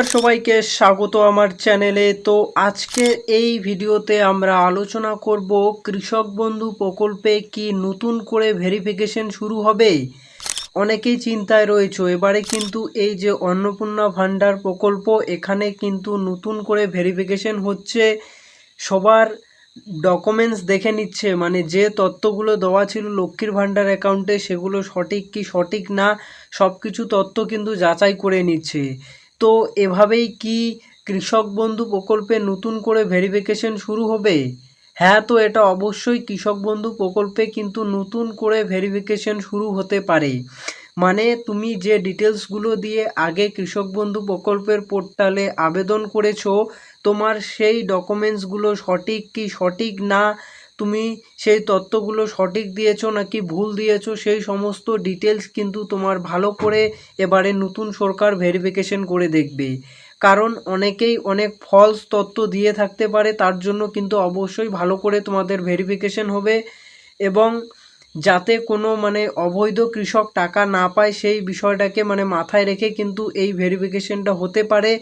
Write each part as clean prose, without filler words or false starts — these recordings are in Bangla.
সবাইকে স্বাগত আমার চ্যানেলে। তো আজকে এই ভিডিওতে আমরা আলোচনা করব কৃষক বন্ধু প্রকল্পে কি নতুন করে ভেরিফিকেশন শুরু হবে। অনেকেই চিন্তায় রয়েছে, এবারে কিন্তু এই যে অন্নপূর্ণা ভান্ডার প্রকল্প, এখানে কিন্তু নতুন করে ভেরিফিকেশন হচ্ছে। সবার ডকুমেন্টস দেখে নিচ্ছে, মানে যে তথ্যগুলো দেওয়া ছিল লক্ষ্মীর ভান্ডার অ্যাকাউন্টে সেগুলো সঠিক কি সঠিক না সব কিছু তথ্য কিন্তু যাচাই করে নিচ্ছে। তো এভাবেই কি কৃষক বন্ধু প্রকল্পে নতুন করে ভেরিফিকেশন শুরু হবে? হ্যাঁ, তো এটা অবশ্যই কৃষক বন্ধু প্রকল্পে কিন্তু নতুন করে ভেরিফিকেশন শুরু হতে পারে। মানে তুমি যে ডিটেলসগুলো দিয়ে আগে কৃষক বন্ধু প্রকল্পের পোর্টালে আবেদন করেছো, তোমার সেই ডকুমেন্টসগুলো সঠিক কি সঠিক না, তুমি সেই তথ্যগুলো সঠিক দিয়েছো নাকি ভুল দিয়েছো, সেই সমস্ত ডিটেলস কিন্তু তোমার ভালো করে এবারে নতুন সরকার ভেরিফিকেশন করে দেখবে। কারণ অনেকেই অনেক ফলস তথ্য দিয়ে থাকতে পারে, তার জন্য কিন্তু অবশ্যই ভালো করে তোমাদের ভেরিফিকেশন হবে। এবং যাতে কোনো অবৈধ কৃষক টাকা না পায় সেই বিষয়টাকে মাথায় রেখে কিন্তু এই ভেরিফিকেশনটা হতে পারে।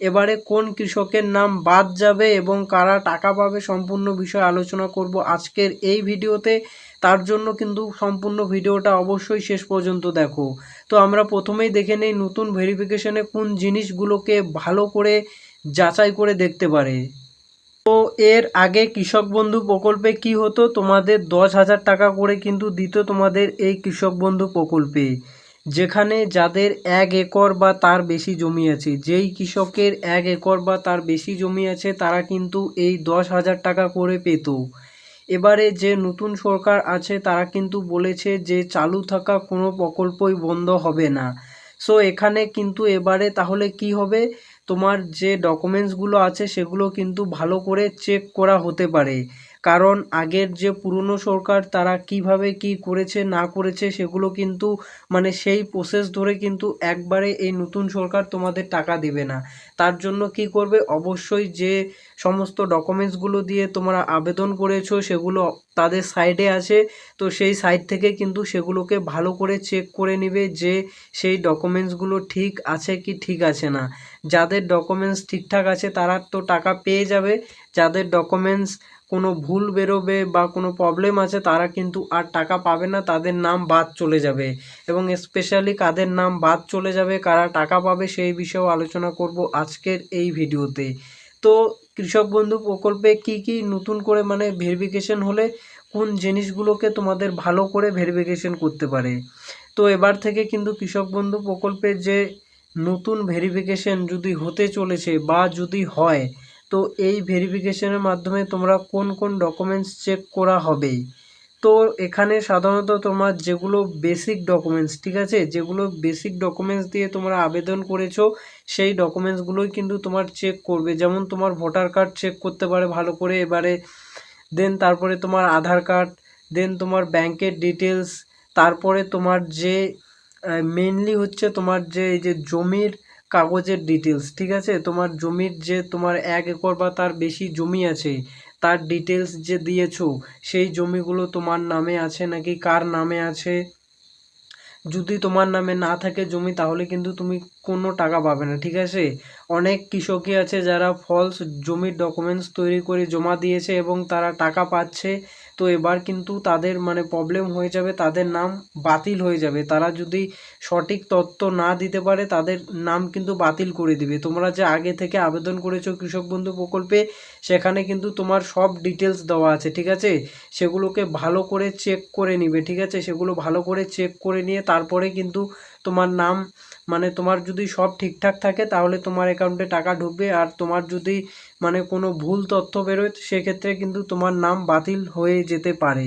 এবারে কোন কৃষকের নাম বাদ যাবে এবং কারা টাকা পাবে সম্পূর্ণ বিষয় আলোচনা করব আজকের এই ভিডিওতে। তার জন্য কিন্তু সম্পূর্ণ ভিডিওটা অবশ্যই শেষ পর্যন্ত দেখো। তো আমরা প্রথমেই দেখে নেই নতুন ভেরিফিকেশনে কোন জিনিসগুলোকে ভালো করে যাচাই করে দেখতে পারে। তো এর আগে কৃষক বন্ধু প্রকল্পে কি হতো, তোমাদের 10,000 টাকা করে কিন্তু দিত তোমাদের এই কৃষক বন্ধু প্রকল্পে। যেখানে যাদের 1 একর বা তার বেশি জমি আছে, যেই কৃষকের 1 একর বা তার বেশি জমি আছে তারা কিন্তু এই 10,000 টাকা করে পেত। এবারে যে নতুন সরকার আছে তারা কিন্তু বলেছে যে চালু থাকা কোনো প্রকল্পই বন্ধ হবে না। সো এখানে কিন্তু এবারে তাহলে কি হবে, তোমার যে ডকুমেন্টসগুলো আছে সেগুলো কিন্তু ভালো করে চেক করা হতে পারে। কারণ আগের যে পুরনো সরকার তারা কিভাবে কি করেছে না করেছে সেগুলো কিন্তু সেই প্রসেস ধরে কিন্তু একবারে এই নতুন সরকার তোমাদের টাকা দেবে না। তার জন্য কি করবে, অবশ্যই যে সমস্ত ডকুমেন্টসগুলো দিয়ে তোমরা আবেদন করেছো সেগুলো তাদের সাইডে আছে। তো সেই সাইড থেকে কিন্তু সেগুলোকে ভালো করে চেক করে নেবে যে সেই ডকুমেন্টসগুলো ঠিক আছে কি ঠিক আছে না। যাদের ডকুমেন্টস ঠিকঠাক আছে তারা তো টাকা পেয়ে যাবে। যাদের ডকুমেন্টস কোনো ভুল বেরোবে বা কোনো প্রবলেম আছে তারা কিন্তু আর টাকা পাবে না, তাদের নাম বাদ চলে যাবে। এবং স্পেশালি কাদের নাম বাদ চলে যাবে, কারা টাকা পাবে সেই বিষয়েও আলোচনা করব আজকের এই ভিডিওতে। তো কৃষক বন্ধু প্রকল্পে কি কি নতুন করে ভেরিফিকেশন হলে কোন জিনিসগুলোকে তোমাদের ভালো করে ভেরিফিকেশন করতে পারে। তো এবার থেকে কিন্তু কৃষক বন্ধু প্রকল্পের যে নতুন ভেরিফিকেশন যদি হতে চলেছে বা যদি হয়, তো এই ভেরিফিকেশনের মাধ্যমে তোমরা কোন কোন ডকুমেন্টস চেক করা হবে। তো এখানে সাধারণত তোমার যেগুলো বেসিক ডকুমেন্টস, ঠিক আছে, যেগুলো বেসিক ডকুমেন্টস দিয়ে তোমরা আবেদন করেছো সেই ডকুমেন্টসগুলোই কিন্তু তোমার চেক করবে। যেমন তোমার ভোটার কার্ড চেক করতে পারে ভালো করে এবারে, দেন তারপরে তোমার আধার কার্ড, দেন তোমার ব্যাংকের ডিটেলস, তারপরে তোমার যে মেনলি হচ্ছে তোমার যে এই যে জমির কাগজের ডিটেলস, ঠিক আছে, তোমার জমির যে তোমার 1 একর বা তার বেশি জমি আছে তার ডিটেলস যে দিয়েছো, সেই জমিগুলো তোমার নামে আছে নাকি কার নামে আছে। যদি তোমার নামে না থাকে জমি তাহলে কিন্তু তুমি কোনো টাকা পাবে না, ঠিক আছে। অনেক কৃষকই আছে যারা ফলস জমির ডকুমেন্টস তৈরি করে জমা দিয়েছে এবং তারা টাকা পাচ্ছে। তো এবার কিন্তু তাদের প্রবলেম হয়ে যাবে, তাদের নাম বাতিল হয়ে যাবে। তারা যদি সঠিক তথ্য না দিতে পারে তাদের নাম কিন্তু বাতিল করে দিবে। তোমরা যে আগে থেকে আবেদন করেছো কৃষক বন্ধু প্রকল্পে সেখানে কিন্তু তোমার সব ডিটেলস দেওয়া আছে, ঠিক আছে। সেগুলোকে ভালো করে চেক করে নিবে, ঠিক আছে। সেগুলো ভালো করে চেক করে নিয়ে তারপরে কিন্তু তোমার নাম তোমার যদি সব ঠিকঠাক থাকে তাহলে তোমার অ্যাকাউন্টে টাকা ঢুকবে। আর তোমার যদি কোনো ভুল তথ্য বেরোয় সেক্ষেত্রে কিন্তু তোমার নাম বাতিল হয়ে যেতে পারে।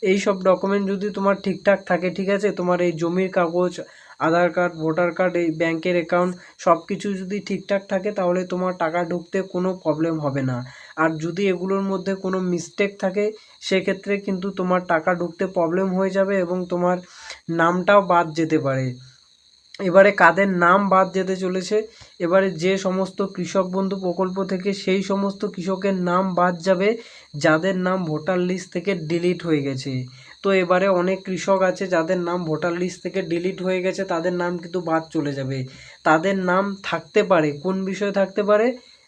এই সব ডকুমেন্ট যদি তোমার ঠিকঠাক থাকে, ঠিক আছে, তোমার এই জমির কাগজ, আধার কার্ড, ভোটার কার্ড, এই ব্যাংকের অ্যাকাউন্ট সব কিছু যদি ঠিকঠাক থাকে তাহলে তোমার টাকা ঢুকতে কোনো প্রবলেম হবে না। আর যদি এগুলোর মধ্যে কোনো মিস্টেক থাকে সেক্ষেত্রে কিন্তু তোমার টাকা ঢুকতে প্রবলেম হয়ে যাবে এবং তোমার নামটাও বাদ যেতে পারে। এবারে কাদের নাম বাদ যেতে চলেছে, এবারে যে সমস্ত কৃষক বন্ধু প্রকল্প থেকে সেই সমস্ত কৃষকের নাম বাদ যাবে যাদের নাম ভোটার লিস্ট থেকে ডিলিট হয়ে গেছে। তো এবারে অনেক কৃষক আছে যাদের নাম ভোটার লিস্ট থেকে ডিলিট হয়ে গেছে, তাদের নাম কিন্তু বাদ চলে যাবে। তাদের নাম থাকতে পারে, কোন বিষয়ে থাকতে পারে,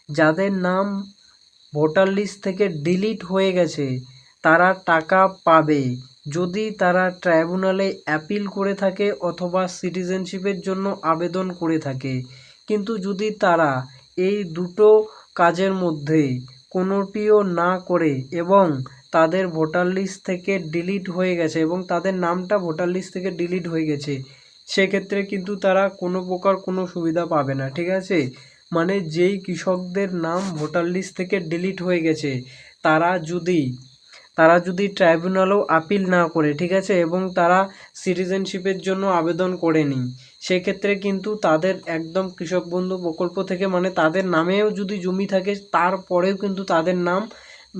যাদের নাম ভোটার লিস্ট থেকে ডিলিট হয়ে গেছে তারা টাকা পাবে যদি তারা ট্রাইব্যুনালে অ্যাপিল করে থাকে অথবা সিটিজেনশিপের জন্য আবেদন করে থাকে। কিন্তু যদি তারা এই দুটো কাজের মধ্যে কোনোটিও না করে এবং তাদের ভোটার লিস্ট থেকে ডিলিট হয়ে গেছে এবং তাদের নামটা ভোটার লিস্ট থেকে ডিলিট হয়ে গেছে, সেক্ষেত্রে কিন্তু তারা কোনো প্রকার কোনো সুবিধা পাবে না, ঠিক আছে। মানে যেই কৃষকদের নাম ভোটার লিস্ট থেকে ডিলিট হয়ে গেছে তারা যদি ট্রাইব্যুনালেও আপিল না করে, ঠিক আছে, এবং তারা সিটিজেনশিপের জন্য আবেদন করেনি, সেক্ষেত্রে কিন্তু তাদের একদম কৃষক বন্ধু প্রকল্প থেকে মানে তাদের নামেও যদি জমি থাকে তারপরেও কিন্তু তাদের নাম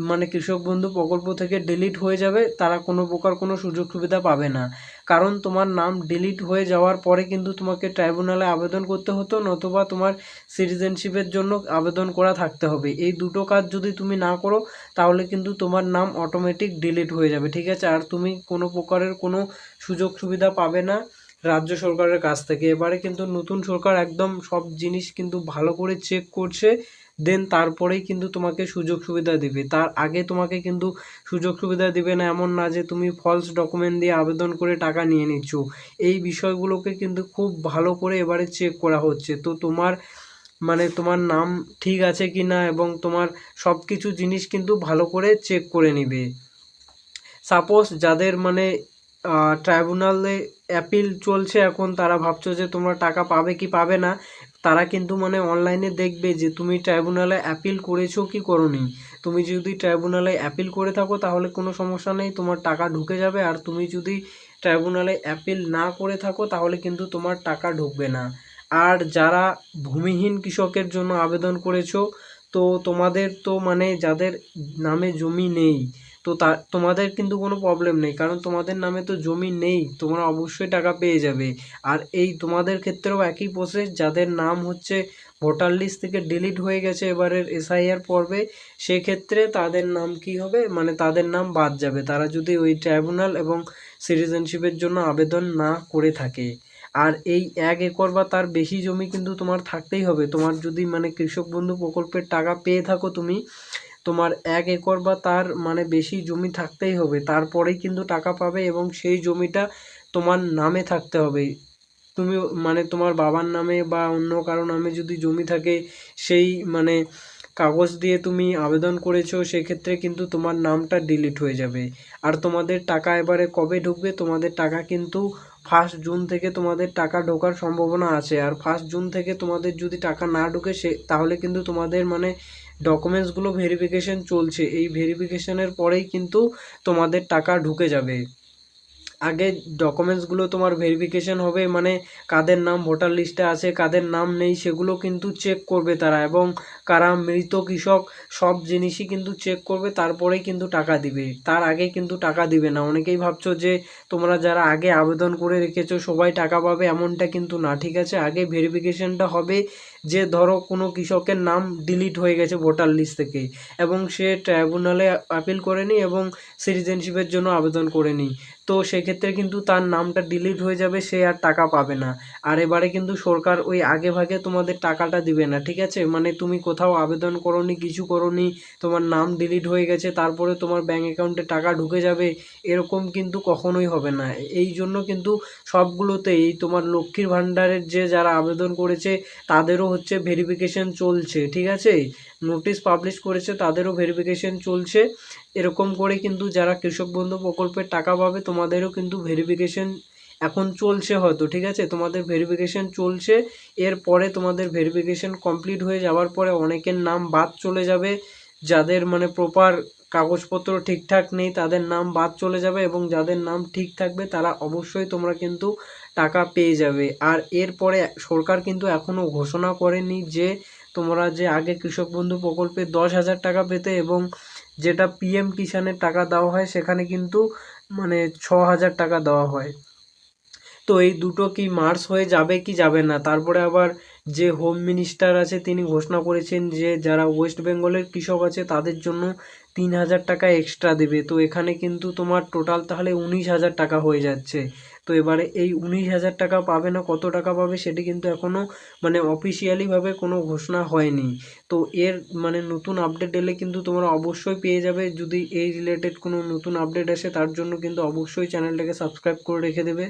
মানে কৃষক বন্ধু প্রকল্প থেকে ডিলিট হয়ে যাবে, তারা কোনো প্রকার কোনো সুযোগ সুবিধা পাবে না। কারণ তোমার নাম ডিলিট হয়ে যাওয়ার পরে কিন্তু তোমাকে ট্রাইব্যুনালে আবেদন করতে হতো, নতুবা তোমার সিটিজেনশিপের জন্য আবেদন করা থাকতে হবে। এই দুটো কাজ যদি তুমি না করো তাহলে কিন্তু তোমার নাম অটোমেটিক ডিলিট হয়ে যাবে, ঠিক আছে। আর তুমি কোনো প্রকারের কোনো সুযোগ সুবিধা পাবে না রাজ্য সরকারের কাছ থেকে। এবারে কিন্তু নতুন সরকার একদম সব জিনিস কিন্তু ভালো করে চেক করছে, দেন তারপরেই কিন্তু তোমাকে সুযোগ সুবিধা দিবে। তার আগে তোমাকে কিন্তু সুযোগ সুবিধা দিবে না, এমন না যে তুমি ফলস ডকুমেন্ট দিয়ে আবেদন করে টাকা নিয়ে নিচ্ছ। এই বিষয়গুলোকে কিন্তু খুব ভালো করে এবারে চেক করা হচ্ছে। তো তোমার মানে তোমার নাম ঠিক আছে কি না এবং তোমার সব কিছু জিনিস কিন্তু ভালো করে চেক করে নিবে। সাপোজ যাদের মানে ট্রাইব্যুনালে অ্যাপিল চলছে এখন, তারা ভাবছো যে তোমরা টাকা পাবে কি পাবে না, তারা কিন্তু মানে অনলাইনে দেখবে যে তুমি ট্রাইব্যুনালে অ্যাপিল করেছো কি করোনি। তুমি যদি ট্রাইব্যুনালে অ্যাপিল করে থাকো তাহলে কোনো সমস্যা নেই, তোমার টাকা ঢুকে যাবে। আর তুমি যদি ট্রাইব্যুনালে অ্যাপিল না করে থাকো তাহলে কিন্তু তোমার টাকা ঢুকবে না। আর যারা ভূমিহীন কৃষকের জন্য আবেদন করেছো, তো তোমাদের তো মানে যাদের নামে জমি নেই, তো তোমাদের কিন্তু কোনো প্রবলেম নেই, কারণ তোমাদের নামে তো জমি নেই, তোমরা অবশ্যই টাকা পেয়ে যাবে। আর এই তোমাদের ক্ষেত্রেও একই প্রসেস, যাদের নাম হচ্ছে ভোটার লিস্ট থেকে ডিলিট হয়ে গেছে এবারের এসআইআর পর্বে, সেক্ষেত্রে তাদের নাম কি হবে, মানে তাদের নাম বাদ যাবে তারা যদি ওই ট্রাইব্যুনাল এবং সিটিজেনশিপের জন্য আবেদন না করে থাকে। আর এই 1 একর বা তার বেশি জমি কিন্তু তোমার থাকতেই হবে। তোমার যদি মানে কৃষক বন্ধু প্রকল্পের টাকা পেয়ে থাকো তুমি, তোমার 1 একর বা তার মানে বেশি জমি থাকতেই হবে, তারপরেই কিন্তু টাকা পাবে এবং সেই জমিটা তোমার নামে থাকতে হবে। তুমি মানে তোমার বাবার নামে বা অন্য কারো নামে যদি জমি থাকে, সেই মানে কাগজ দিয়ে তুমি আবেদন করেছো, সেক্ষেত্রে কিন্তু তোমার নামটা ডিলিট হয়ে যাবে। আর তোমাদের টাকা এবারে কবে ঢুকবে, তোমাদের টাকা কিন্তু 1 জুন থেকে তোমাদের টাকা ঢোকার সম্ভাবনা আছে। আর 1 জুন থেকে তোমাদের যদি টাকা না ঢোকে তাহলে কিন্তু তোমাদের মানে ডকুমেন্টসগুলো ভেরিফিকেশন চলছে, এই ভেরিফিকেশনের পরেই কিন্তু তোমাদের টাকা ঢুকে যাবে। আগে ডকুমেন্টসগুলো তোমার ভেরিফিকেশন হবে, মানে কাদের নাম ভোটার লিস্টে আছে কাদের নাম নেই সেগুলো কিন্তু চেক করবে তারা, এবং কারা মৃত কৃষক সব জিনিসই কিন্তু চেক করবে, তারপরেই কিন্তু টাকা দিবে, তার আগে কিন্তু টাকা দিবে না। অনেকেই ভাবছো যে তোমরা যারা আগে আবেদন করে রেখেছো সবাই টাকা পাবে, এমনটা কিন্তু না, ঠিক আছে। আগে ভেরিফিকেশনটা হবে যে ধরো কোনো কৃষকের নাম ডিলিট হয়ে গেছে ভোটার লিস্ট থেকে এবং সে ট্রাইব্যুনালে আপিল করেনি এবং সিটিজেনশিপের জন্য আবেদন করেনি, তো সেক্ষেত্রে কিন্তু তার নামটা ডিলিট হয়ে যাবে, সে আর টাকা পাবে না। আর এবারে কিন্তু সরকার ওই আগে ভাগে তোমাদের টাকাটা দিবে না, ঠিক আছে। মানে তুমি কোথাও আবেদন করোনি, কিছু করোনি, তোমার নাম ডিলিট হয়ে গেছে তারপরে তোমার ব্যাঙ্ক অ্যাকাউন্টে টাকা ঢুকে যাবে, এরকম কিন্তু কখনোই হবে না। এই জন্য কিন্তু সবগুলোতে এই তোমার লক্ষ্মীর ভাণ্ডারের যে যারা আবেদন করেছে তাদেরও হচ্ছে ভেরিফিকেশন চলছে, ঠিক আছে। নোটিশ পাবলিশ করেছে, তাদেরও ভেরিফিকেশন চলছে। এরকম করে কিন্তু যারা কৃষক বন্ধু প্রকল্পের টাকা পাবে তোমাদেরও কিন্তু ভেরিফিকেশন এখন চলছে হয়তো, ঠিক আছে, তোমাদের ভেরিফিকেশন চলছে। এরপরে তোমাদের ভেরিফিকেশন কমপ্লিট হয়ে যাওয়ার পরে অনেকের নাম বাদ চলে যাবে, যাদের মানে প্রপার কাগজপত্র ঠিকঠাক নেই তাদের নাম বাদ চলে যাবে, এবং যাদের নাম ঠিক থাকবে তারা অবশ্যই তোমরা কিন্তু টাকা পেয়ে যাবে। আর এরপরে সরকার কিন্তু এখনও ঘোষণা করেনি যে তোমরা যে আগে কৃষক বন্ধু প্রকল্পে 10,000 টাকা পেতে এবং যেটা পিএম কিষাণের টাকা দেওয়া হয় সেখানে কিন্তু মানে 6,000 টাকা দেওয়া হয়। তো এই দুটো কি মার্চ হয়ে যাবে কি যাবে না। তারপরে আবার যে হোম মিনিস্টার আছে তিনি ঘোষণা করেছেন যে যারা ওয়েস্ট বেঙ্গলের কৃষক আছে তাদের জন্য 3,000 টাকা এক্সট্রা দেবে। তো এখানে কিন্তু তোমার টোটাল তাহলে 19,000 টাকা হয়ে যাচ্ছে। তো এবারে এই 19,000 টাকা পাবে না কত টাকা পাবে সেটি কিন্তু এখনও মানে অফিসিয়ালিভাবে কোনো ঘোষণা হয়নি। তো এর মানে নতুন আপডেট এলে কিন্তু তোমরা অবশ্যই পেয়ে যাবে। যদি এই রিলেটেড কোনো নতুন আপডেট আসে তার জন্য কিন্তু অবশ্যই চ্যানেলটাকে সাবস্ক্রাইব করে রেখে দেবে।